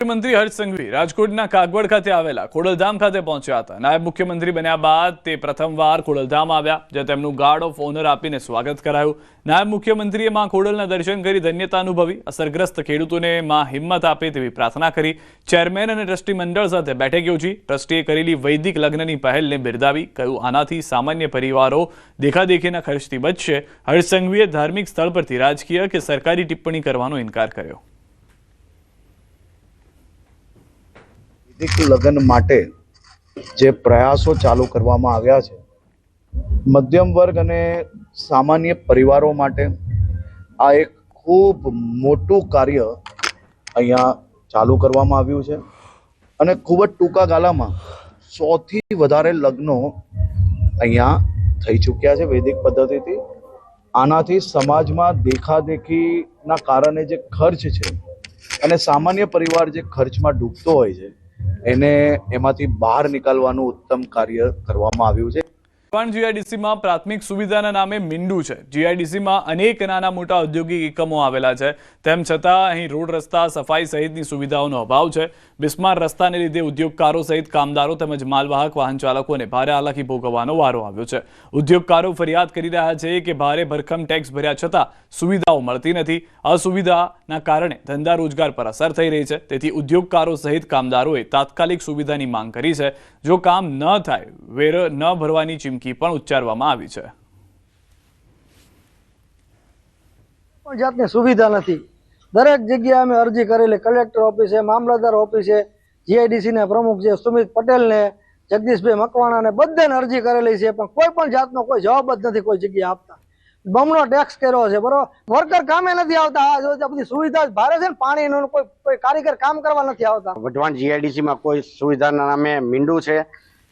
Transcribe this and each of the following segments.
मुख्यमंत्री हर्ष संघवी રાજકોટના કાગવડ ખાતે આવેલા ખોડલધામ ખાતે પહોંચ્યા હતા। નાયબ મુખ્યમંત્રી બન્યા બાદ તે પ્રથમવાર ખોડલધામ આવ્યા, જ્યાં તેમનું ગાર્ડ ઓફ ઓનર આપીને સ્વાગત કરાયું। નાયબ મુખ્યમંત્રીએ માં ખોડલના દર્શન કરી ધન્યતા અનુભવી। અસરગ્રસ્ત ખેડૂતોને માં હિંમત આપે તેવી પ્રાર્થના કરી। ચેરમેન અને ટ્રસ્ટી મંડળ સાથે બેઠક યોજી। ટ્રસ્ટીએ કરેલી વૈદિક લગ્નની પહેલને બિરદાવી। કહ્યું, આનાથી સામાન્ય પરિવારો દેખાદેખીના ખર્ચથી બચશે। હર્ષ સંઘવીએ ધાર્મિક સ્થળ પરથી રાજકીય કે સરકારી ટિપ્પણી કરવાનો ઇનકાર કર્યો। લગ્ન માટે જે પ્રયાસો ચાલુ કરવામાં આવ્યા છે, મધ્યમ વર્ગ અને સામાન્ય પરિવારો માટે આ એક ખૂબ મોટું કાર્ય અહીંયા ચાલુ કરવામાં આવ્યું છે અને ખૂબ જ ટૂંકા ગાળામાં 100થી વધારે લગ્નો અહીંયા થઈ ચૂક્યા છે વૈદિક પદ્ધતિથી। આનાથી સમાજમાં દેખાદેખીના કારણે જે ખર્ચ છે અને સામાન્ય પરિવાર જે ખર્ચમાં ડૂબતો હોય છે એને એમાંથી બહાર નીકળવાનું ઉત્તમ કાર્ય કરવામાં આવ્યું છે। જીઆઈડીસીમાં પ્રાથમિક સુવિધાના નામે મીંડું છે। જીઆઈડીસીમાં અનેક નાના મોટા ઔદ્યોગિક એકમો આવેલા છે, તેમ છતાં અહીં રોડ રસ્તા સફાઈ સહિતની સુવિધાઓનો અભાવ છે। બિસ્માર રસ્તાને લીધે ઉદ્યોગકારો સહિત કામદારો તેમજ માલવાહક વાહન ચાલકોને ભારે હાલાકી ભોગવવાનો વારો આવ્યો છે। ઉદ્યોગકારો ફરિયાદ કરી રહ્યા છે કે ભારે ભરખમ ટેક્સ ભર્યા છતાં સુવિધાઓ મળતી નથી। અસુવિધાના કારણે ધંધા રોજગાર પર અસર થઈ રહી છે, તેથી ઉદ્યોગકારો સહિત કામદારોએ તાત્કાલિક સુવિધાની માંગ કરી છે। જો કામ ન થાય, વેર ન ભરવાની ચીમકી પણ ઉચ્ચારવામાં આવી છે। જાતની સુવિધા નથી। દરેક જગ્યાએ અમે અરજી કરેલી, કલેક્ટર ઓફિસે, મામલતદાર ઓફિસે, જીઆઈડીસી ના પ્રમુખ છે સુમિત પટેલ ને, જગદીશભાઈ મકવાણા ને, બધાને અરજી કરેલી છે, પણ કોઈ પણ જાતનો કોઈ જવાબ જ નથી કોઈ જગ્યાએ આપતા। બમણો ટેક્સ કર્યો છે, બરોબર, વર્કર કામે નથી આવતા। આ બધી સુવિધા ભારે છે ને, પાણીનું કોઈ કારીગર કામ કરવા નથી આવતા। વઢવાણ જીઆઈડીસીમાં કોઈ સુવિધાના નામે મીંડું છે।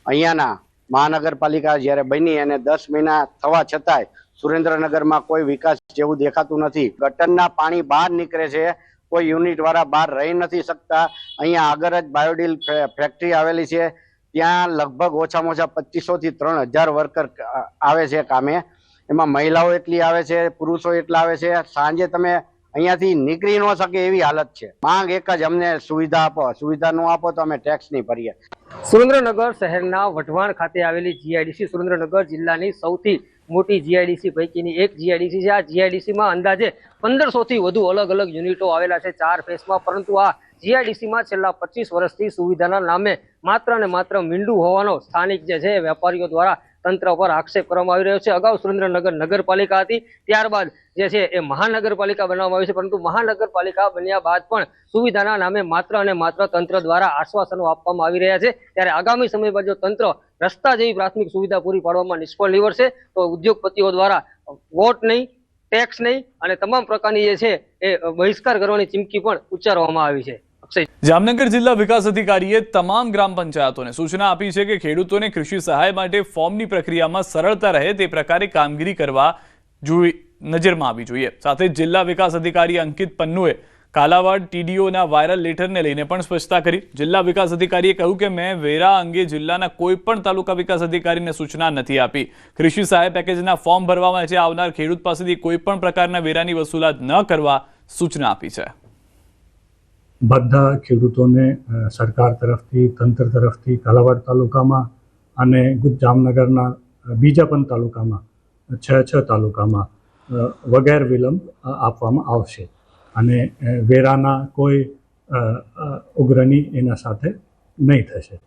અહીંયાના મહાનગરપાલિકા જ્યારે બની અને 10 મહિના થવા છતાંય સુરેન્દ્રનગરમાં કોઈ વિકાસ જેવું દેખાતું નથી। ગટરના પાણી બહાર નીકળે છે, કોઈ યુનિટ વાળા બહાર રહી નથી શકતા। અહીંયા આગળ જ બાયોડીલ ફેક્ટરી આવેલી છે, ત્યાં લગભગ ઓછામાં ઓછા 2500 થી 3000 વર્કર આવે છે કામે। એમાં મહિલાઓ એટલી આવે છે, પુરુષો એટલા આવે છે। સાંજે તમે અહીંયાથી નીકળી ન શકે એવી હાલત છે। માંગ એક જ, અમને સુવિધા આપો। સુવિધા ન આપો તો અમે ટેક્સ નહીં ભરીએ। સુરેન્દ્રનગર શહેરના વઢવાણ ખાતે આવેલી જીઆઈડીસી સુરેન્દ્રનગર જિલ્લાની સૌથી મોટી જીઆઈડીસી પૈકીની એક જીઆઈડીસી છે। આ જીઆઈડીસીમાં અંદાજે 1500 થી વધુ અલગ અલગ યુનિટો આવેલા છે 4 ફેસમાં, પરંતુ આ જીઆઈડીસીમાં છેલ્લા 25 વર્ષથી સુવિધાના નામે માત્ર ને માત્ર મીંડું હોવાનો સ્થાનિક જે છે વેપારીઓ દ્વારા તંત્ર પર આક્ષેપ કરવામાં આવી રહ્યો છે। અગાઉ સુરેન્દ્રનગર નગરપાલિકા હતી, ત્યારબાદ જે છે એ મહાનગરપાલિકા બનાવવામાં આવી છે, પરંતુ મહાનગરપાલિકા બન્યા બાદ પણ સુવિધાના નામે માત્ર અને માત્ર તંત્ર દ્વારા આશ્વાસનો આપવામાં આવી રહ્યા છે। ત્યારે આગામી સમયમાં જો તંત્ર રસ્તા જેવી પ્રાથમિક સુવિધા પૂરી પાડવામાં નિષ્ફળ નીવડશે તો ઉદ્યોગપતિઓ દ્વારા વોટ નહીં, ટેક્સ નહીં અને તમામ પ્રકારની જે છે એ બહિષ્કાર કરવાની ચીમકી પણ ઉચ્ચારવામાં આવી છે। જામનગર જિલ્લા વિકાસ અધિકારીએ તમામ ગ્રામ પંચાયતોને સૂચના આપી છે કે ખેડૂતોને કૃષિ સહાય માટે ફોર્મની પ્રક્રિયામાં સરળતા રહે તે પ્રકારે કામગીરી કરવા નજરમાં આવવી જોઈએ। સાથે જ જિલ્લા વિકાસ અધિકારી અંકિત પન્નુએ કાલાવાડ ટીડીઓના વાયરલ લેટરને લઈને પણ સ્પષ્ટતા કરી। જિલ્લા વિકાસ અધિકારીએ કહ્યું કે મેં વેરા અંગે જિલ્લાના કોઈ પણ તાલુકા વિકાસ અધિકારીને સૂચના નથી આપી। કૃષિ સહાય પેકેજના ફોર્મ ભરવા માટે આવનાર ખેડૂત પાસેથી કોઈ પણ પ્રકારના વેરાની વસૂલાત ન કરવા સૂચના આપી છે। બધા ખેડૂતોને સરકાર તરફથી, તંત્ર તરફથી કાલાવાડ તાલુકામાં અને જામનગરના બીજા પણ તાલુકામાં 6 તાલુકામાં વગેરે વિલંબ આપવામાં આવશે અને વેરાના કોઈ ઉઘરાણી એના સાથે નહીં થશે।